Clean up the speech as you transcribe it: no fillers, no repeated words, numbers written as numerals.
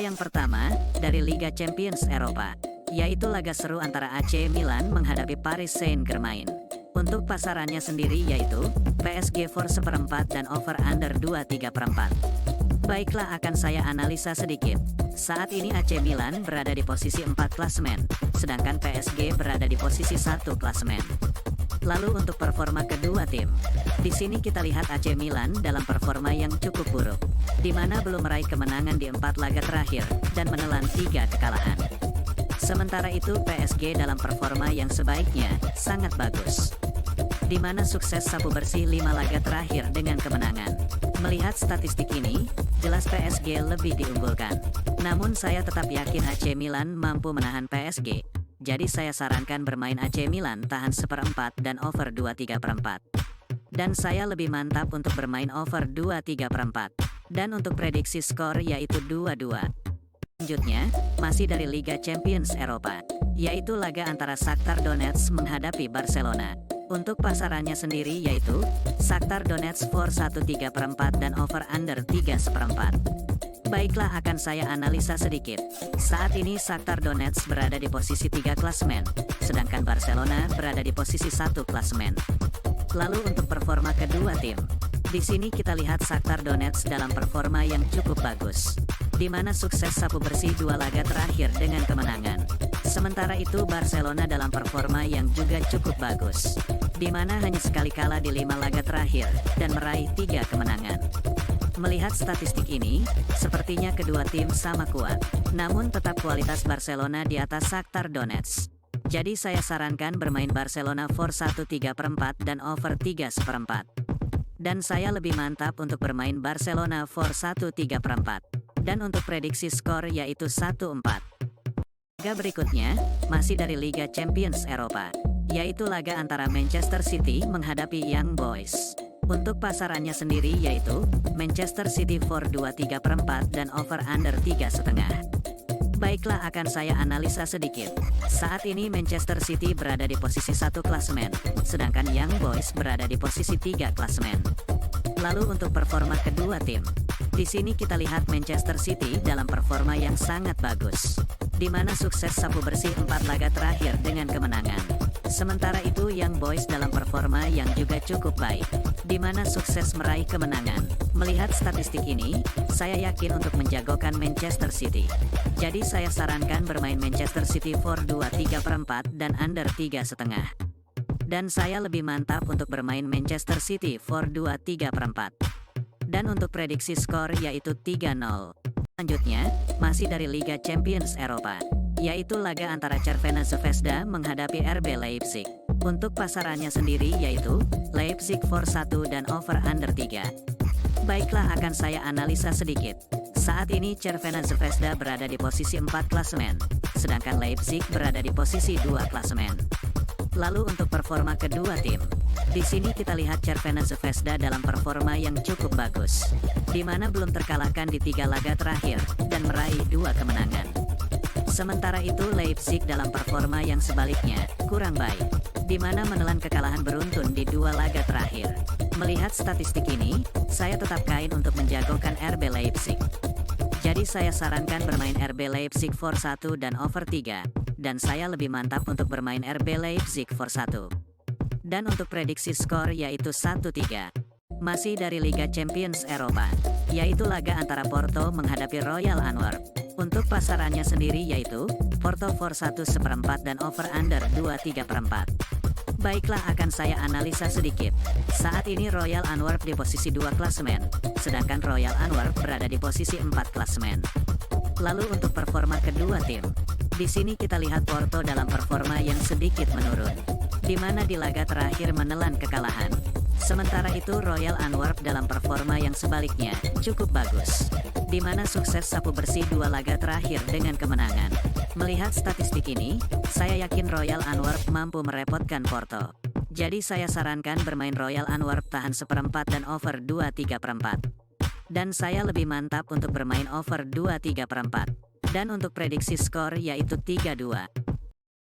yang pertama, dari Liga Champions Eropa, yaitu laga seru antara AC Milan menghadapi Paris Saint-Germain. Untuk pasarannya sendiri yaitu PSG for seperempat dan over under 2,3/4. Baiklah, akan saya analisa sedikit. Saat ini AC Milan berada di posisi 4 klasemen, sedangkan PSG berada di posisi 1 klasemen. Lalu untuk performa kedua tim, di sini kita lihat AC Milan dalam performa yang cukup buruk, di mana belum meraih kemenangan di 4 laga terakhir dan menelan 3 kekalahan. Sementara itu PSG dalam performa yang sebaiknya sangat bagus, di mana sukses sapu bersih 5 laga terakhir dengan kemenangan. Melihat statistik ini, jelas PSG lebih diunggulkan. Namun saya tetap yakin AC Milan mampu menahan PSG. Jadi saya sarankan bermain AC Milan tahan seperempat dan over 2,3/4. Dan saya lebih mantap untuk bermain over 2,3/4. Dan untuk prediksi skor yaitu 2-2. Selanjutnya, masih dari Liga Champions Eropa, yaitu laga antara Shakhtar Donetsk menghadapi Barcelona. Untuk pasarannya sendiri yaitu Shakhtar Donetsk for 1,3/4 dan over under 3,1/4. Baiklah, akan saya analisa sedikit. Saat ini Shakhtar Donetsk berada di posisi 3 klasemen, sedangkan Barcelona berada di posisi 1 klasemen. Lalu untuk performa kedua tim, di sini kita lihat Shakhtar Donetsk dalam performa yang cukup bagus, di mana sukses sapu bersih 2 laga terakhir dengan kemenangan. Sementara itu Barcelona dalam performa yang juga cukup bagus, di mana hanya sekali kalah di 5 laga terakhir dan meraih 3 kemenangan. Melihat statistik ini, sepertinya kedua tim sama kuat, namun tetap kualitas Barcelona di atas Shakhtar Donetsk. Jadi saya sarankan bermain Barcelona for 1,3/4 dan over 3,1/4. Dan saya lebih mantap untuk bermain Barcelona for 1,3/4. Dan untuk prediksi skor yaitu 1-4. Laga berikutnya, masih dari Liga Champions Eropa, yaitu laga antara Manchester City menghadapi Young Boys. Untuk pasarannya sendiri yaitu Manchester City for 2,3/4 dan over under 3,5. Baiklah, akan saya analisa sedikit. Saat ini Manchester City berada di posisi 1 klasemen, sedangkan Young Boys berada di posisi 3 klasemen. Lalu untuk performa kedua tim, di sini kita lihat Manchester City dalam performa yang sangat bagus, di mana sukses sapu bersih 4 laga terakhir dengan kemenangan. Sementara itu Young Boys dalam performa yang juga cukup baik, di mana sukses meraih kemenangan. Melihat statistik ini, saya yakin untuk menjagokan Manchester City. Jadi saya sarankan bermain Manchester City for 2,3/4 dan under 3,5. Dan saya lebih mantap untuk bermain Manchester City for 2,3/4. Dan untuk prediksi skor yaitu 3-0. Selanjutnya, masih dari Liga Champions Eropa, yaitu laga antara Crvena Zvezda menghadapi RB Leipzig. Untuk pasarannya sendiri yaitu Leipzig for 1 dan over under 3. Baiklah, akan saya analisa sedikit. Saat ini Crvena Zvezda berada di posisi 4 klasemen, sedangkan Leipzig berada di posisi 2 klasemen. Lalu untuk performa kedua tim, di sini kita lihat Crvena Zvezda dalam performa yang cukup bagus, di mana belum terkalahkan di 3 laga terakhir dan meraih 2 kemenangan. Sementara itu Leipzig dalam performa yang sebaliknya kurang baik, di mana menelan kekalahan beruntun di 2 laga terakhir. Melihat statistik ini, saya tetap kain untuk menjagokan RB Leipzig. Jadi saya sarankan bermain RB Leipzig for 1 dan over 3. Dan saya lebih mantap untuk bermain RB Leipzig for 1. Dan untuk prediksi skor yaitu 1-3. Masih dari Liga Champions Eropa, yaitu laga antara Porto menghadapi Royal Antwerp. Untuk pasarannya sendiri yaitu Porto for 1,1/4 dan over under 2,3/4. Baiklah, akan saya analisa sedikit. Saat ini Royal Antwerp di posisi 2 klasemen, sedangkan Royal Antwerp berada di posisi 4 klasemen. Lalu untuk performa kedua tim, di sini kita lihat Porto dalam performa yang sedikit menurun, di mana di laga terakhir menelan kekalahan. Sementara itu Royal Antwerp dalam performa yang sebaliknya cukup bagus, di mana sukses sapu bersih 2 laga terakhir dengan kemenangan. Melihat statistik ini, saya yakin Royal Antwerp mampu merepotkan Porto. Jadi saya sarankan bermain Royal Antwerp tahan seperempat dan over 2,3/4. Dan saya lebih mantap untuk bermain over 2,3/4. Dan untuk prediksi skor yaitu 3-2.